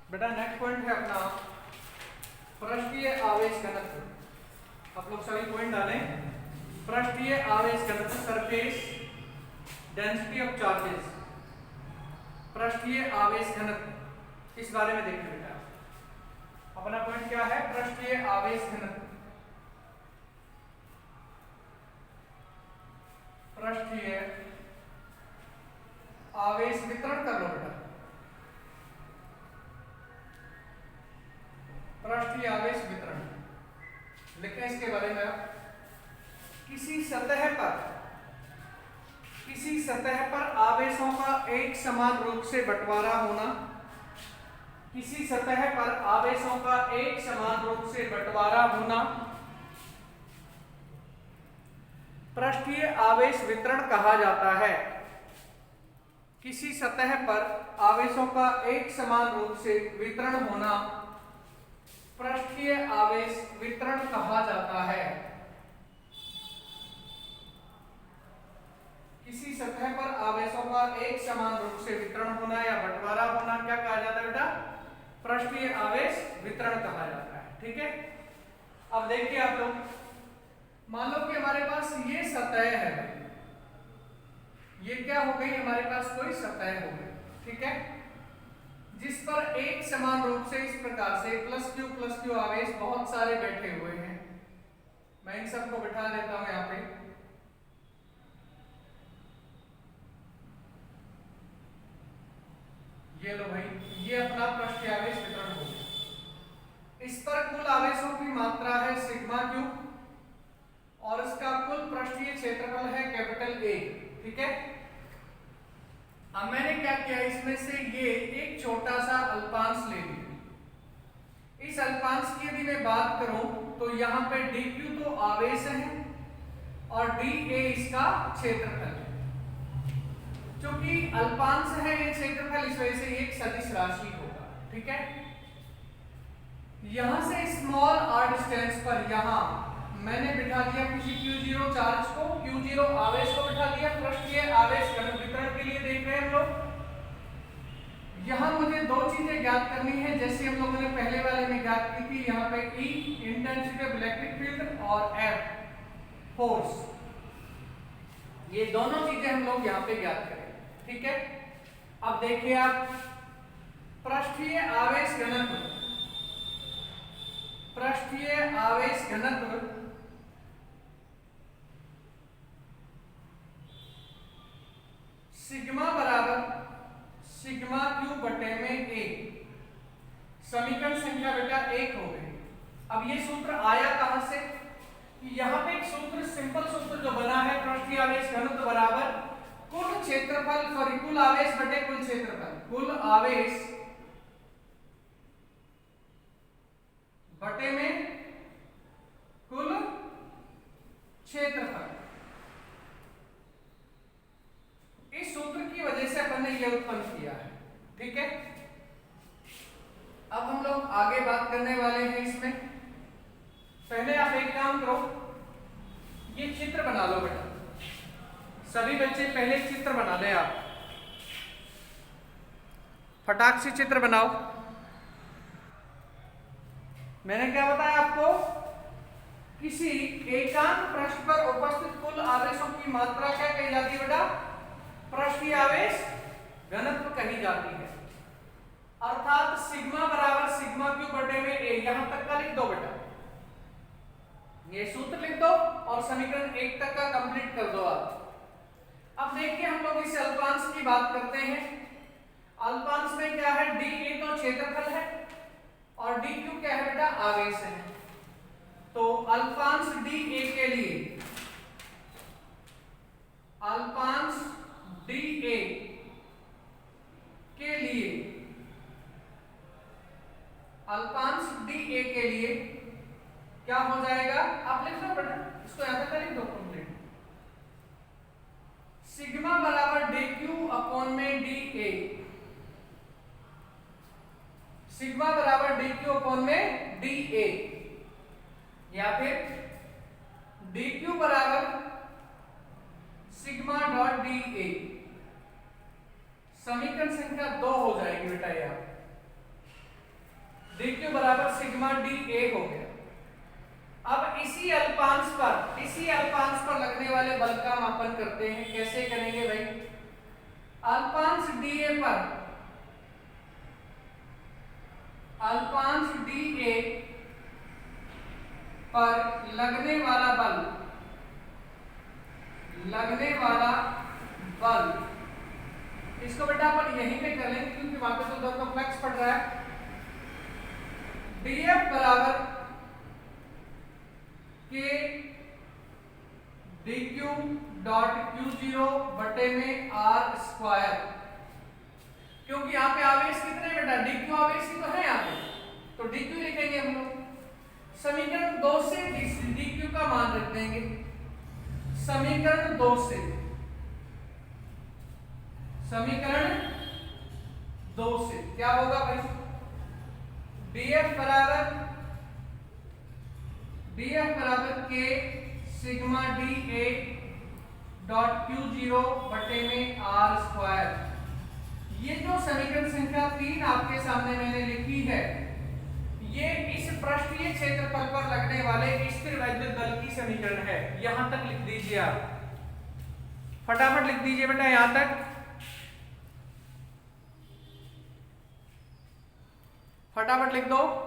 बेटा next point है अपना पृष्ठीय आवेश घनत्व। आप लोग सभी पॉइंट डालें। पृष्ठीय आवेश घनत्व, सरफेस डेंसिटी ऑफ चार्जेस, पृष्ठीय आवेश घनत्व, इस बारे में देखिए बेटा। अपना पॉइंट क्या है? पृष्ठीय आवेश घनत्व। पृष्ठीय आवेश वितरण कर लो बेटा। पृष्ठीय आवेश वितरण लिखें इसके बारे में आप। किसी सतह पर आवेशों का एक समान रूप से बंटवारा होना, किसी सतह पर आवेशों का एक समान रूप से बंटवारा होना पृष्ठीय आवेश वितरण कहा जाता है। किसी सतह पर आवेशों का एक समान रूप से वितरण होना पृष्ठीय आवेश वितरण कहा जाता है। किसी सतह पर आवेशों का एक समान रूप से वितरण होना या बंटवारा होना क्या कहा जाता है बेटा? पृष्ठीय आवेश वितरण कहा जाता है। ठीक है, अब देखिए आप लोग, मान लो कि हमारे पास ये सतह है, ये क्या हो गई? हमारे पास कोई सतह हो गई, ठीक है, जिस पर एक समान रूप से इस प्रकार से प्लस क्यू आवेश बहुत सारे बैठे हुए हैं। मैं इन सबको बिठा देता हूं यहाँ पे। ये लो भाई, ये अपना पृष्ठीय आवेश वितरण हो गया। इस पर कुल आवेशों की मात्रा है सिग्मा क्यू और इसका कुल पृष्ठीय क्षेत्रफल है कैपिटल ए। ठीक है, अब मैंने क्या किया, इसमें से ये एक छोटा सा अल्पांश ले लिया। इस अल्पांश की यदि मैं बात करूं तो यहाँ पे dq तो आवेश है और dA इसका क्षेत्रफल है। क्योंकि अल्पांश है ये क्षेत्रफल, इस वजह से एक सदिश राशि होगा। ठीक है, यहां से स्मॉल r डिस्टेंस पर यहां मैंने बिठा दिया किसी Q0 चार्ज को, Q0 आवेश को बिठा दिया। पृष्ठीय आवेश घनत्व वितरण के लिए देख रहे हैं हम लोग। यहां मुझे दो चीजें ज्ञात करनी है, जैसे हम लोगों ने पहले वाले में ज्ञात की थी। यहाँ पे E intensity of electric field और F फोर्स, ये दोनों चीजें हम लोग यहाँ पे ज्ञात करें। ठीक है, अब देखिए आप, पृष्ठीय आवेश घनत्व, पृष्ठीय आवेश घनत्व सिग्मा बराबर सिग्मा क्यू बटे में ए। समीकरण संख्या बेटा 1 हो गई। अब ये सूत्र आया कहां से? यहां पे एक सूत्र, सिंपल सूत्र जो बना है, पृष्ठीय आवेश घनत्व बराबर कुल क्षेत्रफल, सॉरी कुल आवेश बटे कुल क्षेत्रफल, कुल आवेश बटे में कुल क्षेत्रफल। इस सूत्र की वजह से अपन ने यह उत्पन्न किया है। ठीक है, अब हम लोग आगे बात करने वाले हैं इसमें। पहले आप एक काम करो, ये चित्र बना लो बेटा। सभी बच्चे पहले चित्र बना लें, आप फटाक से चित्र बनाओ। मैंने क्या बताया आपको? किसी एकांक पृष्ठ पर उपस्थित कुल आवेशों की मात्रा क्या कही जाती है बेटा? पृष्ठीय आवेश घनत्व कही जाती है। अर्थात सिग्मा बराबर सिग्मा क्यू बटे में ए। यहां तक का लिख दो बेटा, ये सूत्र लिख दो और समीकरण 1 तक का कंप्लीट कर दो आप। अब देखिए, हम लोग इस अल्पांश की बात करते हैं। अल्पांश में क्या है? dA तो क्षेत्रफल है और dQ क्या है बेटा? आवेश है। तो अल्पांश dA के लिए, अल्पांश dA के लिए, अल्पांश dA के लिए क्या हो जाएगा? आप लिख लो बेटा, इसको यहां तक लिख दो कंप्लीट। सिग्मा बराबर dQ अपॉन में dA, सिग्मा बराबर dQ अपॉन में dA, या फिर dQ बराबर सिग्मा डॉट dA। समीकरण संख्या 2 हो जाएगी बेटा। यह सिग्मा डी ए हो गया। अब इसी अल्पांश पर लगने वाले बल का मापन करते हैं। कैसे करेंगे भाई? अल्पांश डीए पर लगने वाला बल इसको बेटा अपन यहीं पे कर लेंगे क्योंकि वहां पे तो उधर तो फ्लक्स पड़ रहा है। डीएफ बराबर के dq डॉट q0 बटे में r स्क्वायर, क्योंकि यहाँ पे आवेश कितने बेटा? dq आवेश ही तो है यहाँ पे, तो dq लिखेंगे हम लोग। समीकरण 2 से dq का मान रख देंगे। समीकरण 2 से क्या होगा भाई? df बराबर के sigma D A dot q0 बटे में r स्क्वायर। ये जो समीकरण संख्या 3 आपके सामने मैंने लिखी है, ये इस पृष्ठीय क्षेत्रफल पर लगने वाले स्थिर वैद्युत बल की समीकरण है। यहां तक लिख दीजिए आप, फटाफट लिख दीजिए बेटा यहां तक, फटाफट लिख दो।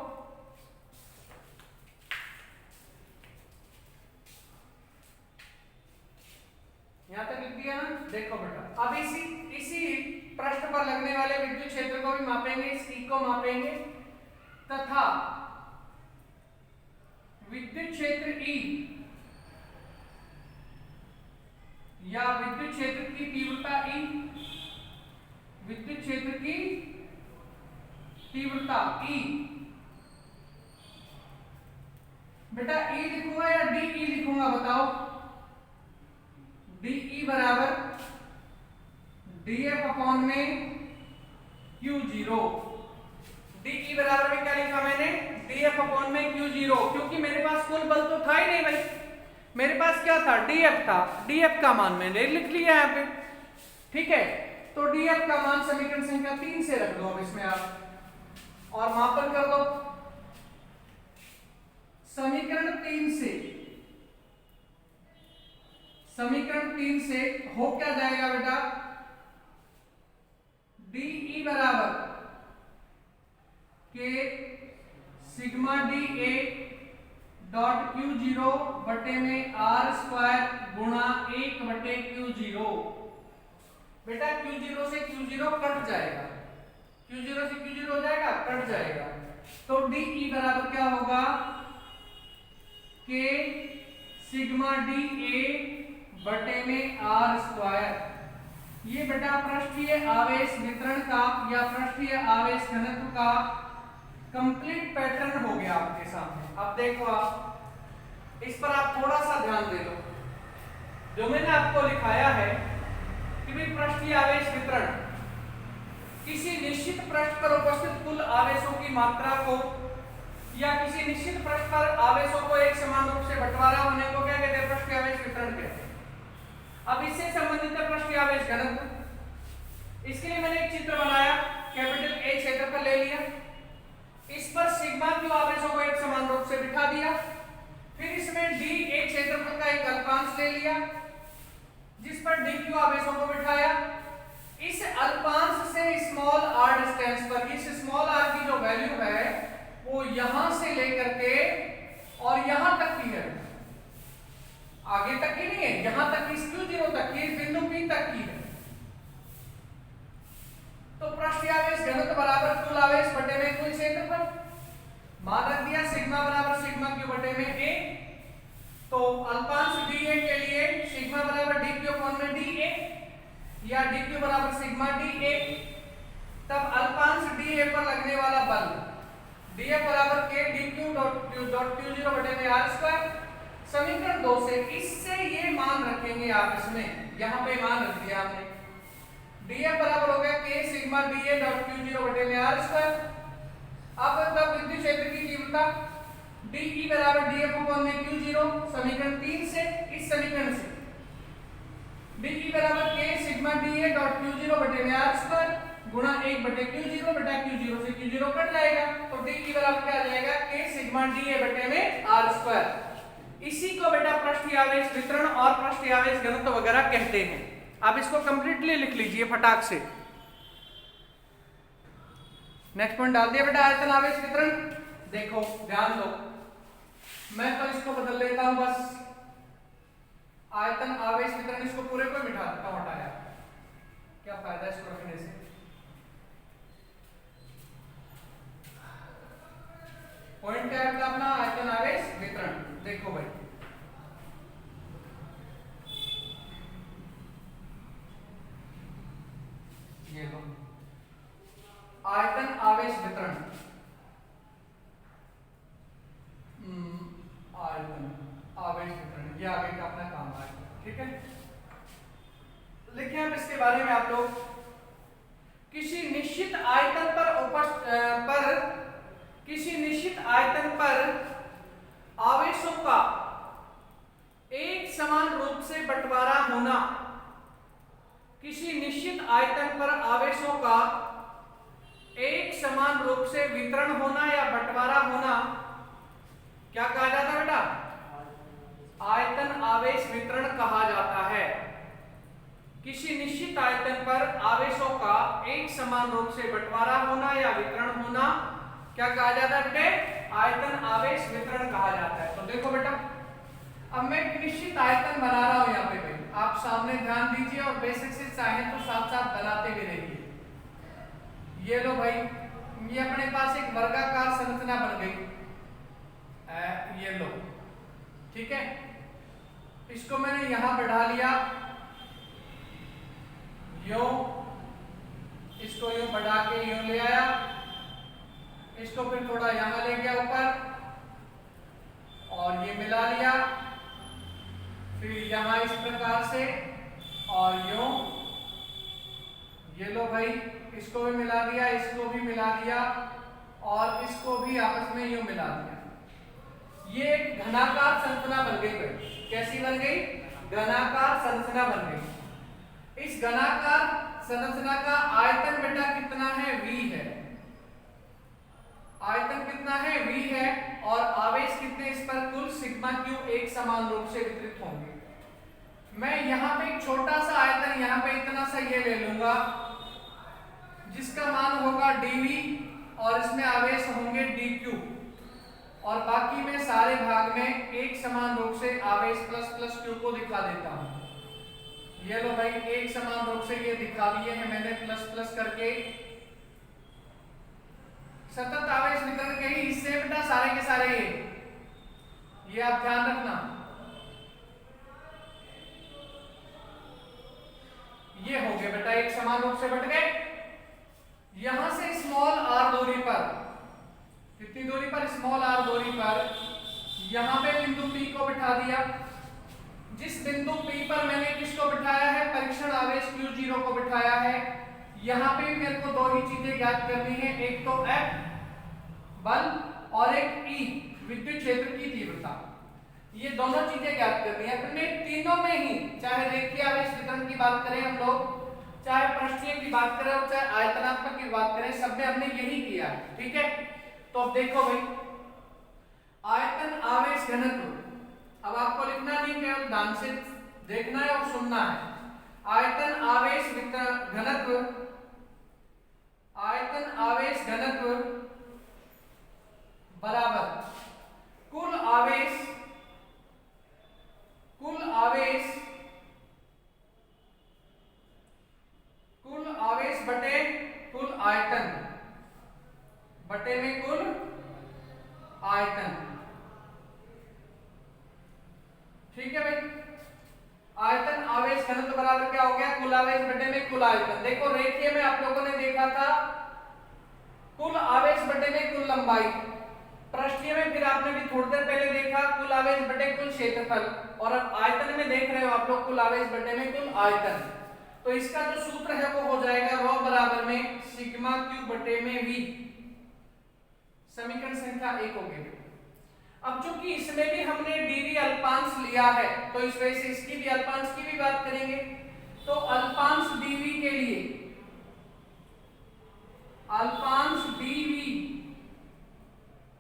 यहां तक लिख दिया ना? देखो बेटा, अब इसी पृष्ठ पर लगने वाले विद्युत क्षेत्र को भी मापेंगे, इस ई को मापेंगे तथा विद्युत क्षेत्र ई या विद्युत क्षेत्र की तीव्रता ई, विद्युत क्षेत्र की तीव्रता ई, बेटा ई लिखूंगा या डी ई लिखूंगा बताओ? डी बराबर df अपॉन में q0। डी बराबर में क्या लिखा मैंने? df अपॉन में q0, क्योंकि मेरे पास कुल बल तो था ही नहीं भाई, मेरे पास क्या था? df था। df का मान मैंने लिख लिया यहाँ पे, ठीक है। तो df का मान समीकरण संख्या 3 से रख दो अब इसमें आप, और मापन कर दो। समीकरण 3 से हो क्या जाएगा बेटा? डी बराबर के sigma D A dot q0 बटे में r स्क्वायर गुणा 1 बटे q0। बेटा q0 से q0 कट जाएगा, q0 से q0 हो जाएगा, कट जाएगा। तो डी बराबर क्या होगा? के सिग्मा डी ए बटे में r स्क्वायर। ये बेटा पृष्ठीय आवेश वितरण का या पृष्ठीय आवेश घनत्व का कंप्लीट पैटर्न हो गया आपके सामने। अब देखो आप इस पर आप थोड़ा सा ध्यान दे लो। जो मैंने आपको लिखाया है कि भी पृष्ठीय आवेश वितरण किसी निश्चित पृष्ठ पर उपस्थित कुल आवेशों की मात्रा को या किसी निश्चित पृष्ठ पर आवेशों को एक समान रूप से बंटवारा होने को क्या कहते हैं? पृष्ठीय आवेश वितरण कहते हैं। अब इससे संबंधित है पृष्ठीय आवेश घनत्व। इसके लिए मैंने एक चित्र बनाया, कैपिटल ए क्षेत्रफल ले लिया, इस पर सिग्मा क्यू आवेशों को एक समान रूप से बिठा दिया, फिर इसमें डी एक क्षेत्रफल का एक अल्पांश ले लिया जिस पर डी क्यू आवेशों को बिठाया। इस अल्पांश से स्मॉल आर डिस्टेंस पर इस स्मॉल आर की जो वैल्यू है वो यहां से लेकर के और यहां तक की है, आगे तक की नहीं है, यहां तक इस q0 तक की, इस बिंदु P तक की है। तो पृष्ठीय आवेश घनत्व बराबर कुल आवेश बटे में कुल क्षेत्रफल, मान रख दिया सिग्मा बराबर सिग्मा क्यू बटे में a। तो अल्पांश dA के लिए सिग्मा बराबर dq अपॉन में dA या dq बराबर सिग्मा dA। तब अल्पांश dA पर लगने वाला बल dF बराबर k dq डॉट q0 बटे में r स्क्वायर। समीकरण 2 से इससे ये मान रखेंगे आप, इसमें यहाँ पे मान रख दिया आपने, dF बराबर हो गया k sigma dA dot q0 बटे में r स्क्वायर। अब तब विद्युत क्षेत्र की तीव्रता dE बराबर dF अपॉन में q0, समीकरण 3 से, इस समीकरण से dE बराबर k sigma dA dot q0 बटे में r स्क्वायर। गुणा 1/Q0 बटा Q0 से Q0 कट जाएगा तो D की बराबर क्या आ जाएगा K सिग्मा dA बटे में R²। इसी को बेटा पृष्ठीय आवेश वितरण और पृष्ठीय आवेश घनत्व वगैरह कहते हैं। आप इसको कंप्लीटली लिख लीजिए फटाक से। नेक्स्ट पॉइंट डाल दिया बेटा आयतन आवेश वितरण। देखो ध्यान दो, मैं तो इसको बदल लेता हूं बस, आयतन आवेश वितरण इसको पूरे को मिटा देता हूं, हटाया, क्या फायदा इसको रखने से। पॉइंट क्या है अपना आयतन आवेश वितरण। देखो भाई ये लो आयतन आवेश वितरण, आयतन आवेश वितरण, ये आगे का अपना काम आएगा। ठीक है, लिखिए अब इसके बारे में आप लोग, किसी निश्चित आयतन पर आवेशों का एक समान रूप से बंटवारा होना, किसी निश्चित आयतन पर आवेशों का एक समान रूप से वितरण होना या बंटवारा होना क्या कहा जाता है बेटा? आयतन आवेश वितरण कहा जाता है। किसी निश्चित आयतन पर आवेशों का एक समान रूप से बंटवारा होना या वितरण होना क्या कहा जाता है बेटे? आयतन आवेश वितरण कहा जाता है। तो देखो बेटा, अब मैं एक निश्चित आयतन बना रहा हूं यहाँ पे भाई, आप सामने ध्यान दीजिए और बेसिक से चाहें तो साथ साथ बनाते भी रहिए। ये लो भाई, ये अपने पास एक वर्गाकार संरचना बन गई, ये लो, ठीक है। इसको मैंने यहां बढ़ा लिया, यो, इसको यूं बढ़ा के यूं ले आया, इसको फिर थोड़ा यहां ले गया ऊपर और ये मिला लिया, फिर यहां इस प्रकार से और यूं, ये लो भाई, इसको भी मिला दिया, इसको भी मिला दिया और इसको भी आपस में यूं मिला दिया। ये एक घनाकार संरचना बन गई भाई। कैसी बन गई? घनाकार संरचना बन गई। इस घनाकार संरचना का आयतन बेटा कितना है? V है। आयतन कितना है? V है। और आवेश कितने इस पर? कुल सिग्मा Q एक समान रूप से वितरित होंगे। मैं यहाँ पे एक छोटा सा आयतन यहाँ पे इतना सा ये ले लूंगा जिसका मान होगा dV और इसमें आवेश होंगे dQ और बाकी में सारे भाग में एक समान रूप से आवेश प्लस प्लस Q को दिखा देता हूं। ये लो भाई, एक समान रूप से ये दिखा दिए हैं मैंने प्लस प्लस करके। सतत आवेश वितरण के ही हिस्से बेटा सारे के सारे ये आप ध्यान रखना। ये हो गए बेटा एक समान रूप से बट गए। यहां से स्मॉल r दूरी पर, कितनी दूरी पर? स्मॉल r दूरी पर यहां पे बिंदु P को बिठा दिया। जिस बिंदु P पर मैंने किसको बिठाया है? परीक्षण आवेश Q0 को बिठाया है। यहां पे भी मेरे को दो ही चीजें ज्ञात करनी है, एक तो F बल और एक E विद्युत क्षेत्र की तीव्रता। ये दोनों चीजें ज्ञात करनी है। अपने तीनों में ही, चाहे रेखीय आवेश वितरण की बात करें हम लोग, चाहे पृष्ठीय की बात करें और चाहे आयतनात्मक की बात करें, सब में हमने यही किया है। ठीक है, तो अब देखो भाई, आयतन आवेश घनत्व, अब आपको लिखना नहीं, केवल ध्यान से देखना है और सुनना है। आयतन आवेश घनत्व, आयतन आवेश घनत्व बराबर कुल आवेश, कुल आवेश, कुल आवेश बटे कुल आयतन, बटे में कुल आयतन। ठीक है भाई, आयतन आवेश घनत्व बराबर क्या हो गया? कुल आवेश बटे में कुल आयतन। देखो रेखीय में आप लोगों ने देखा था कुल आवेश बटे में कुल लंबाई, पृष्ठीय में फिर आपने भी थोड़ी देर पहले देखा कुल आवेश बटे कुल क्षेत्रफल, और अब आयतन में देख रहे हो आप लोग कुल आवेश बटे में कुल आयतन। तो इसका जो सूत्र है वो हो जाएगा ρ बराबर में सिग्मा Q बटे में V। समीकरण संख्या 1 हो गई। अब चूंकि इसमें भी हमने dV अल्पांश लिया है तो इस वजह से इसकी भी अल्पांश की भी बात करेंगे। तो अल्पांश dV के लिए अल्पांश dv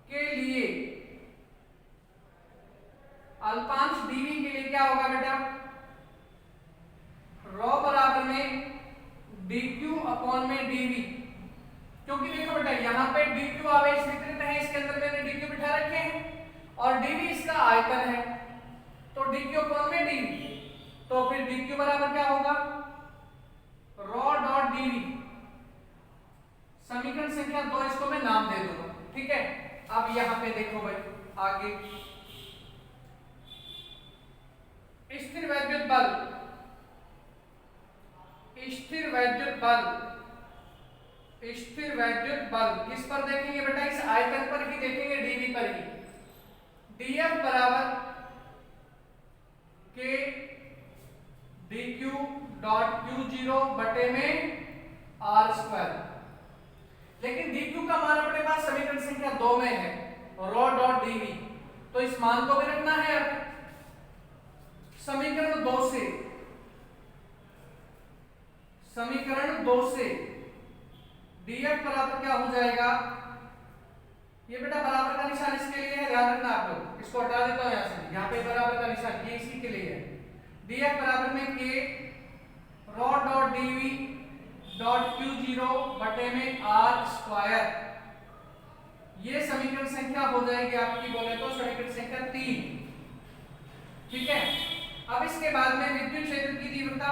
के लिए, अल्पांश dv के लिए क्या होगा बेटा, रॉ बराबर में dq अपॉन में dv। क्योंकि देखो बेटा यहाँ पे dq आवेश वितरित है, इसके अंदर मैंने dq बिठा रखे हैं और dv इसका आयतन है, तो dq अपॉन में dv, तो फिर dq बराबर क्या होगा, रॉ डॉट dv। समीकरण संख्या 2 इसको मैं नाम दे दूंगा, ठीक है। अब यहाँ पे देखो भाई आगे, स्थिर वैद्युत बल, स्थिर वैद्युत बल, स्थिर वैद्युत बल किस पर देखेंगे बेटा, इस आयतन पर ही देखेंगे, dv पर ही। dF बराबर k dq डॉट q0 बटे में r स्क्वायर। लेकिन dq का मान अपने पास समीकरण संख्या 2 में है, रॉ डॉट dv, तो इस मान को भी रखना है। अब समीकरण 2 से, समीकरण 2 से dF बराबर क्या हो जाएगा, ये बेटा बराबर का निशान इसके लिए है, ध्यान रखना आप लोग, इसको हटा देता हूं यहां से, यहाँ पे बराबर का निशान ये इसी के लिए है। dF बराबर में k raw dot dv dot q0 बटे में r स्क्वायर, ये समीकरण संख्या हो जाएगी आपकी, बोले तो समीकरण संख्या 3, ठीक है। अब इसके बाद में विद्युत क्षेत्र की तीव्रता,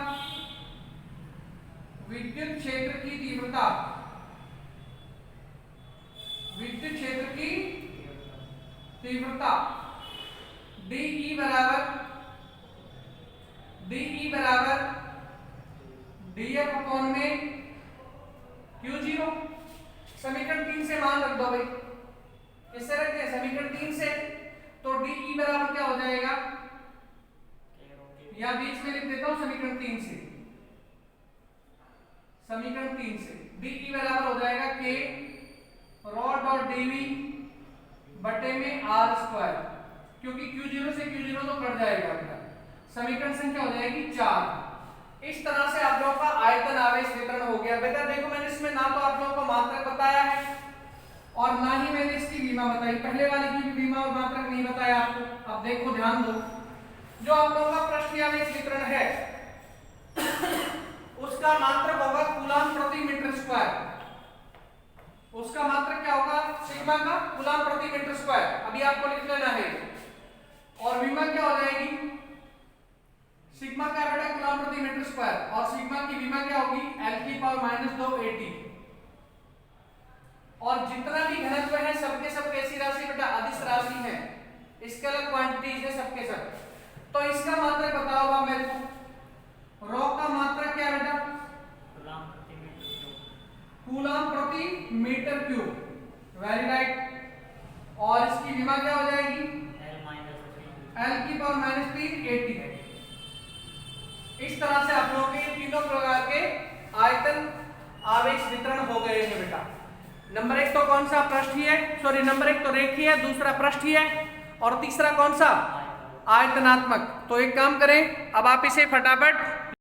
विद्युत क्षेत्र की तीव्रता, विद्युत क्षेत्र की तीव्रता dE बराबर dF अपॉन में q0। समीकरण 3 से मान रख दो भाई, किससे रखते हैं, समीकरण 3 से, तो dE बराबर क्या हो जाएगा, या बीच में लिख देता हूं समीकरण 3 से, समीकरण 3 से dE बराबर हो जाएगा k रॉ डॉट dv बटे में r स्क्वायर, क्योंकि q0 से q0 तो कट जाएगा बेटा, समीकरण संख्या हो जाएगी 4। इस तरह से आप लोगों का आयतन आवेश वितरण हो गया। बेटा देखो मैंने इसमें ना तो आप लोगों को मात्रक बताया है और ना ही मैंने इसकी विमा बताई, पहले वाले की भी विमा और मात्रक नहीं बताया आपको। अब देखो ध्यान दो, जो आप लोगों का पृष्ठीय आवेश वितरण है उसका मात्रक होगा कूलाम प्रति मीटर स्क्वायर, उसका मात्रक क्या होगा, सिग्मा का कूलाम प्रति मीटर स्क्वायर, अभी आपको लिख लेना है। और विमा क्या हो जाएगी, सिग्मा का बेटा कूलाम प्रति मीटर स्क्वायर, और सिग्मा की विमा क्या होगी, L की पावर -2 AT। और जितना भी घनत्व है सबके सब कैसी राशि बेटा, अदिश राशि है, स्केलर क्वांटिटीज है सबके सब। तो इसका मात्रक बताओ आप मेरे को, रॉ का मात्रक क्या बेटा, कूलाम प्रति मीटर क्यूब, वेरी राइट। और इसकी विमा क्या हो जाएगी, L की पावर -3 AT है। इस तरह से आप लोगों के तीनों प्रकार के आयतन आवेश वितरण हो गए हैं बेटा। नंबर 1 तो कौन सा, पृष्ठीय, सॉरी नंबर 1 तो रेखीय, दूसरा पृष्ठीय और तीसरा कौन सा, आयतनात्मक। तो एक काम करें, अब आप इसे फटाफट